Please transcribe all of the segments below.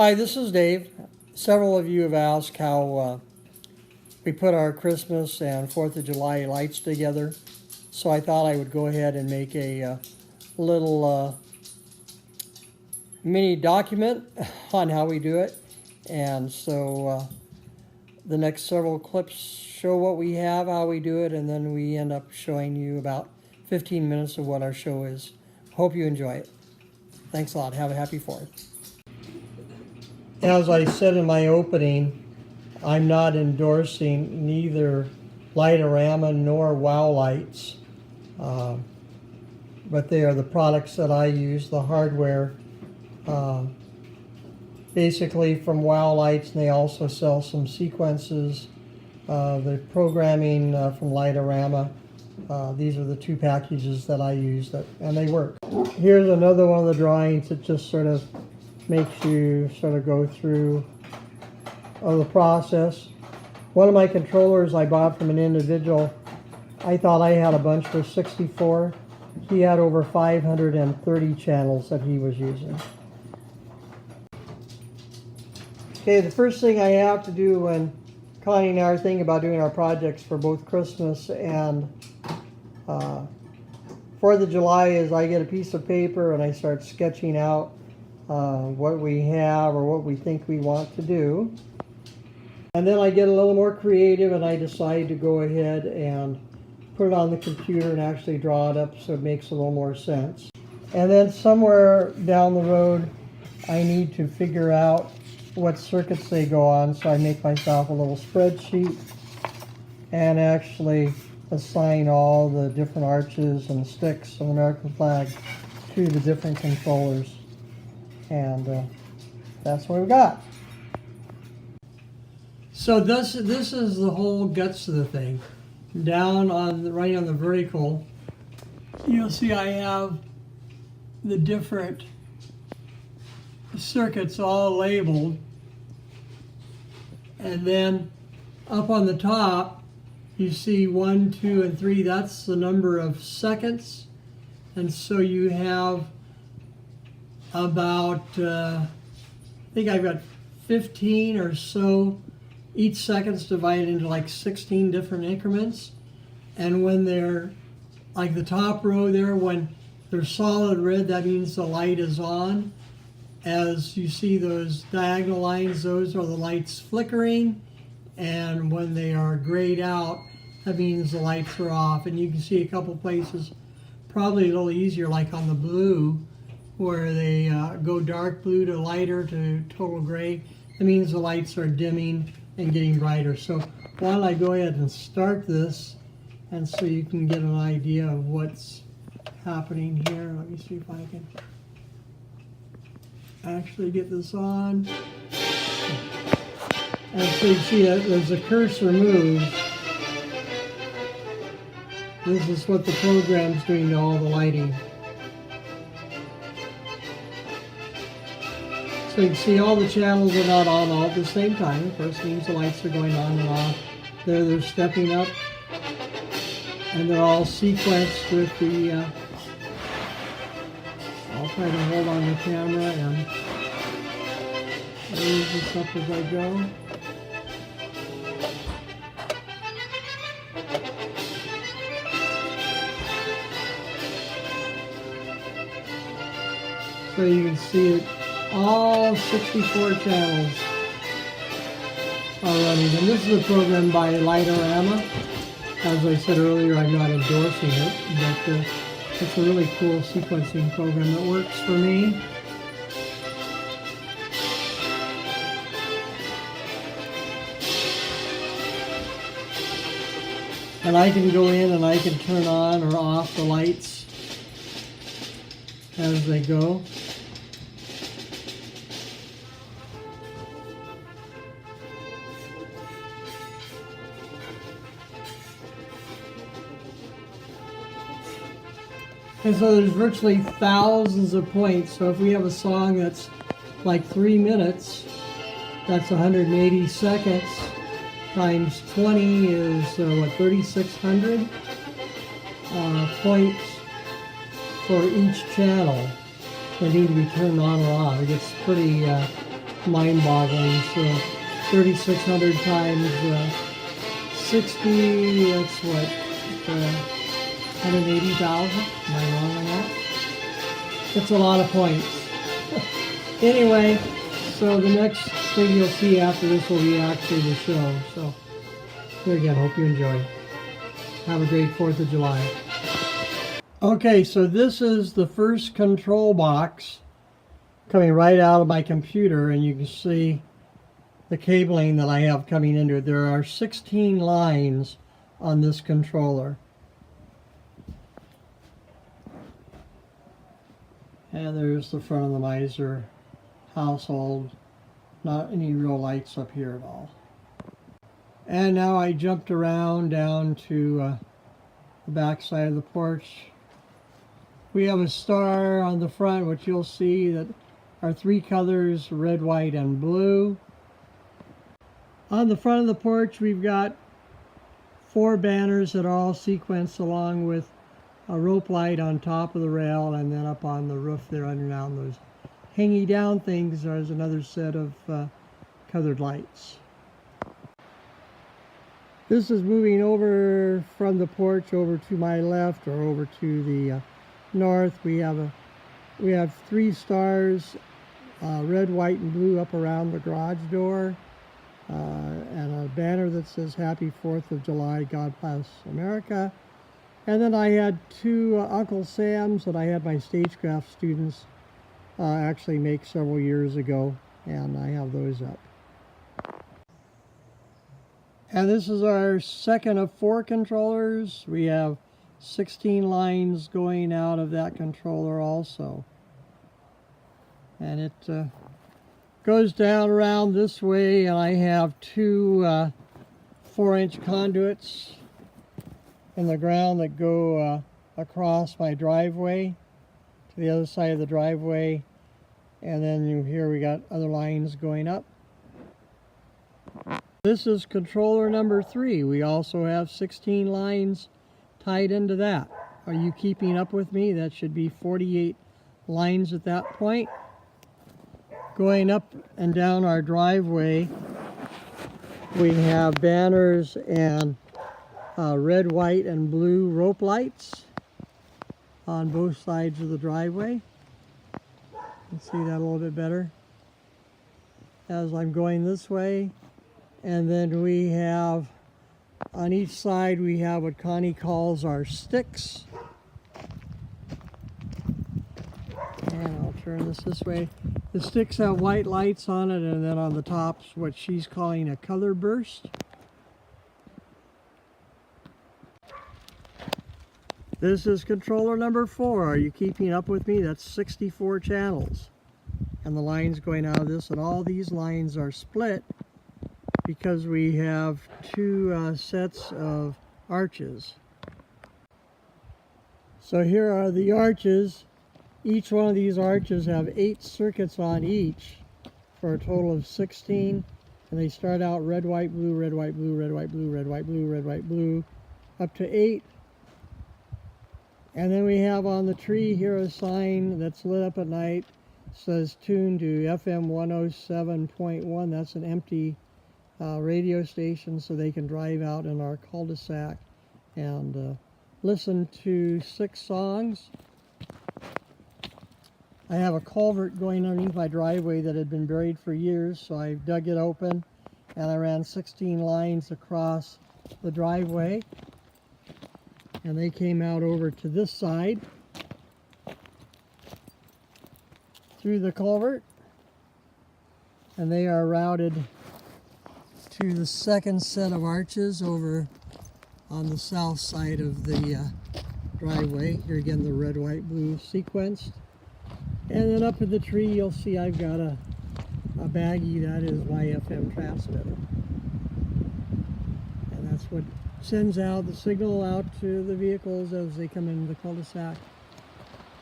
Hi, this is Dave. Several of you have asked how we put our Christmas and 4th of July lights together. So I thought I would go ahead and make a little mini document on how we do it. And so the next several clips show what we have, how we do it, and then we end up showing you about 15 minutes of what our show is. Hope you enjoy it. Thanks a lot. Have a happy 4th. As I said in my opening, I'm not endorsing neither Light-O-Rama nor Wow Lights, but they are the products that I use, the hardware, basically from Wow Lights, and they also sell some sequences, the programming from Light-O-Rama. These are the two packages that I use, and they work. Here's another one of the drawings that just sort of makes you sort of go through the process. One of my controllers I bought from an individual, I thought I had a bunch for 64. He had over 530 channels that he was using. Okay, the first thing I have to do when Connie and I are thinking about doing our projects for both Christmas and 4th of July is I get a piece of paper and I start sketching out what we have or what we think we want to do. And then I get a little more creative and I decide to go ahead and put it on the computer and actually draw it up so it makes a little more sense. And then somewhere down the road I need to figure out what circuits they go on, so I make myself a little spreadsheet and actually assign all the different arches and sticks of the American flag to the different controllers. And that's what we got. So this is the whole guts of the thing. Down on right on the vertical, you'll see I have the different circuits all labeled. And then up on the top, you see 1, 2, and 3. That's the number of seconds. And so you have about, I think I've got 15 or so. Each second's divided into like 16 different increments. And when they're, like the top row there, when they're solid red, that means the light is on. As you see those diagonal lines, those are the lights flickering. And when they are grayed out, that means the lights are off. And you can see a couple places, probably a little easier, like on the blue, where they go dark blue to lighter to total gray. That means the lights are dimming and getting brighter. So why don't I go ahead and start this, and so you can get an idea of what's happening here. Let me see if I can actually get this on. And so you see that as the cursor moves, this is what the program's doing to all the lighting. So you can see all the channels are not on all at the same time. Of course, it means the lights are going on and off. They're stepping up, and they're all sequenced with the, I'll try to hold on the camera and raise this up as I go. So you can see it, all 64 channels are running. And this is a program by Light-O-Rama. As I said earlier, I'm not endorsing it, but it's a really cool sequencing program that works for me. And I can go in and I can turn on or off the lights as they go. And so there's virtually thousands of points. So if we have a song that's like 3 minutes, that's 180 seconds times 20 is what, 3,600 points for each channel that need to be turned on or off. It gets pretty mind-boggling. So 3,600 times 60, that's what, 180,000? Am I wrong on that? It's a lot of points. Anyway, so the next thing you'll see after this will be actually the show. So here again, hope you enjoy. Have a great 4th of July. Okay, so this is the first control box coming right out of my computer, and you can see the cabling that I have coming into it. There are 16 lines on this controller. And there's the front of the Miser household. Not any real lights up here at all. And now I jumped around down to the back side of the porch. We have a star on the front, which you'll see that are 3 colors, red, white, and blue. On the front of the porch, we've got 4 banners that are all sequenced along with a rope light on top of the rail, and then up on the roof there underneath those hanging down things, there's another set of colored lights. This is moving over from the porch over to my left, or over to the north. We have 3 stars, red, white, and blue up around the garage door. And a banner that says Happy 4th of July, God bless America. And then I had 2 Uncle Sam's that I had my stagecraft students actually make several years ago, and I have those up. And this is our second of 4 controllers. We have 16 lines going out of that controller also. And it goes down around this way, and I have 2 4-inch conduits in the ground that go across my driveway to the other side of the driveway, and then here we got other lines going up. This is controller number 3. We also have 16 lines tied into that. Are you keeping up with me? That should be 48 lines at that point. Going up and down our driveway, we have banners and red, white, and blue rope lights on both sides of the driveway. You can see that a little bit better as I'm going this way. And then we have, on each side, we have what Connie calls our sticks. And I'll turn this way. The sticks have white lights on it, and then on the top's what she's calling a color burst. This is controller number 4. Are you keeping up with me? That's 64 channels. And the lines going out of this, and all these lines are split because we have 2 sets of arches. So here are the arches. Each one of these arches have 8 circuits on each for a total of 16. And they start out red, white, blue, red, white, blue, red, white, blue, red, white, blue, red, white, blue, up to 8. And then we have on the tree here a sign that's lit up at night. It says tuned to FM 107.1. That's an empty radio station, so they can drive out in our cul-de-sac and listen to 6 songs. I have a culvert going underneath my driveway that had been buried for years, so I dug it open and I ran 16 lines across the driveway, and they came out over to this side through the culvert, and they are routed to the second set of arches over on the south side of the driveway. Here again, the red, white, blue sequenced. And then up in the tree, you'll see I've got a baggie that is YFM transmitter. And that's what sends out the signal out to the vehicles as they come into the cul-de-sac.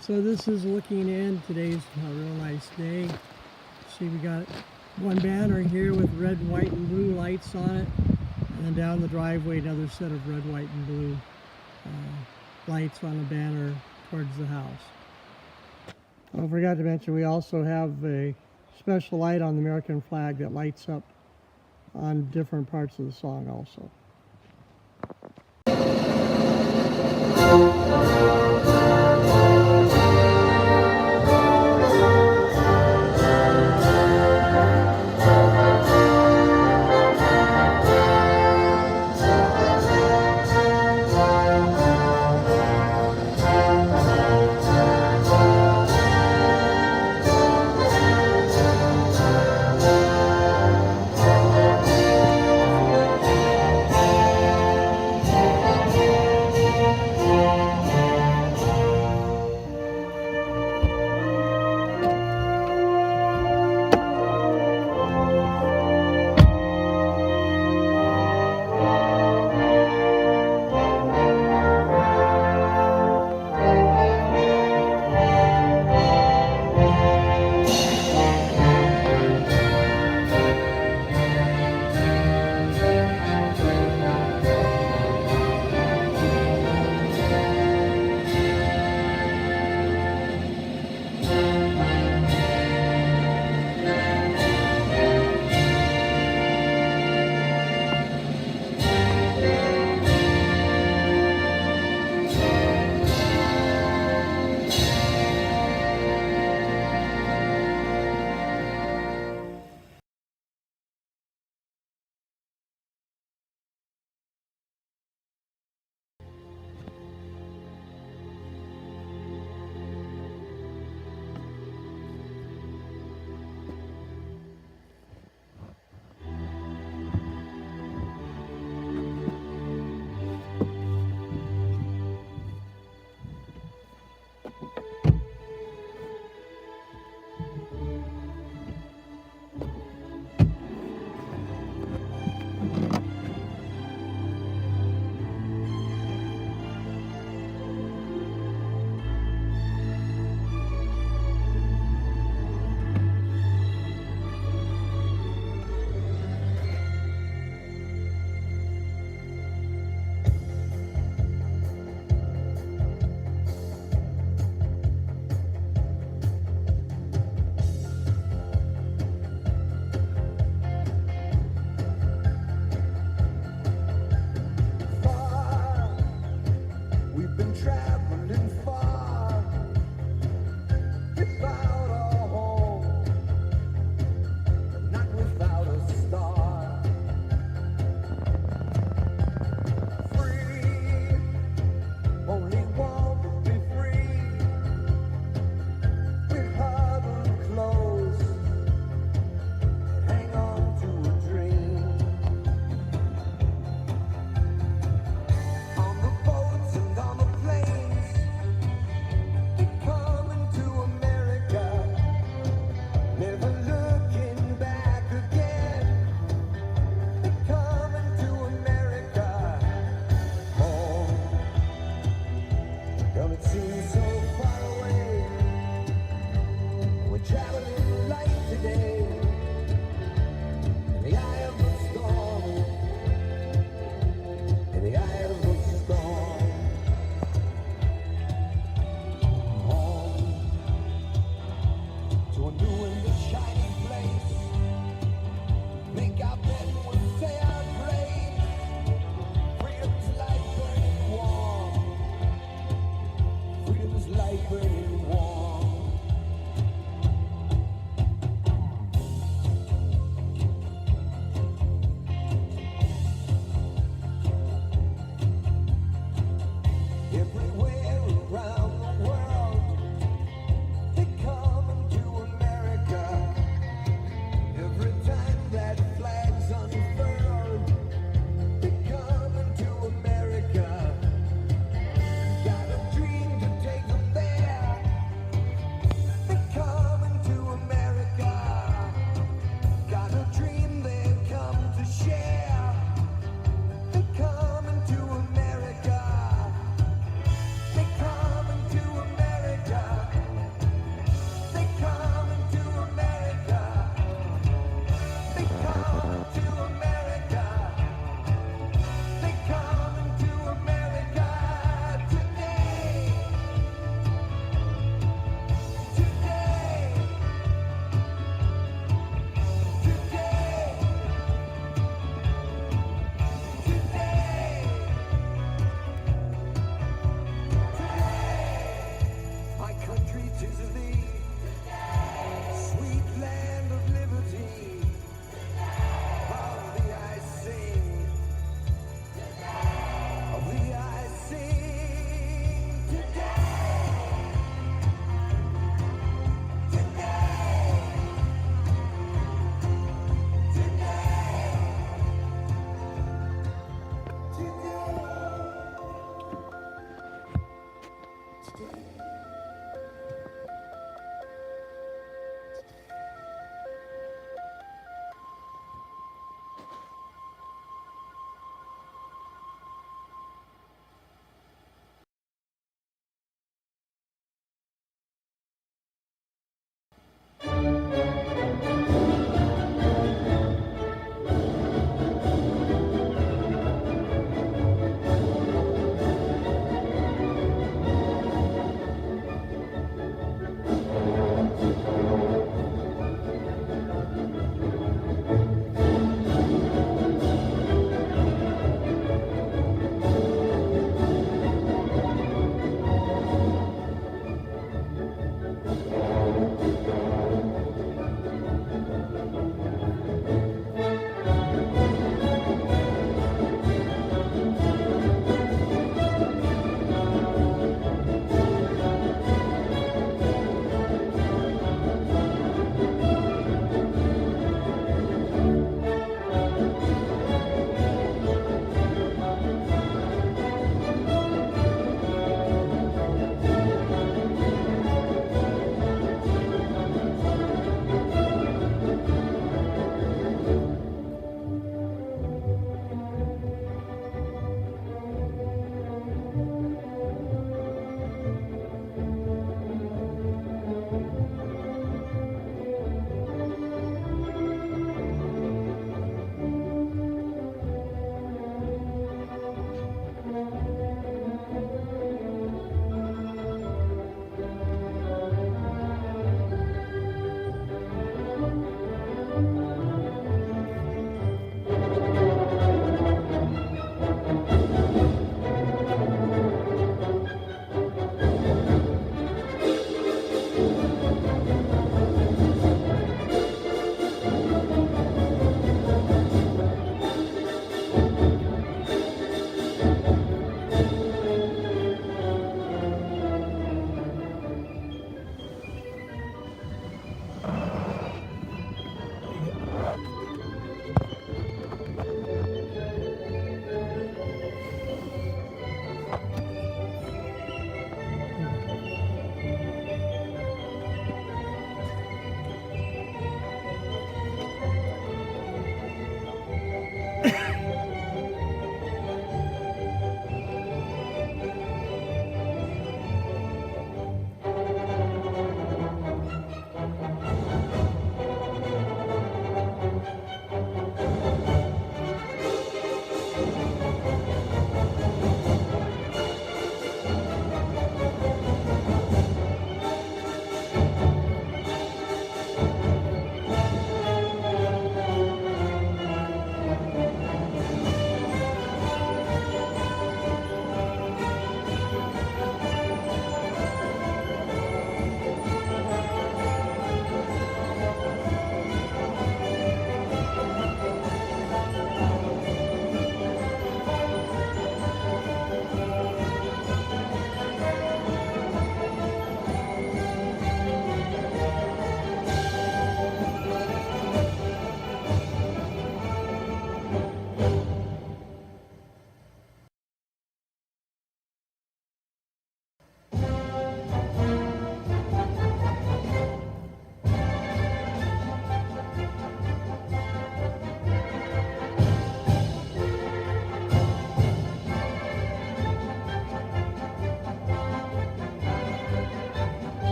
So this is looking in. Today's a real nice day. See, we got 1 banner here with red, white, and blue lights on it. And then down the driveway, another set of red, white, and blue lights on a banner towards the house. I forgot to mention we also have a special light on the American flag that lights up on different parts of the song also.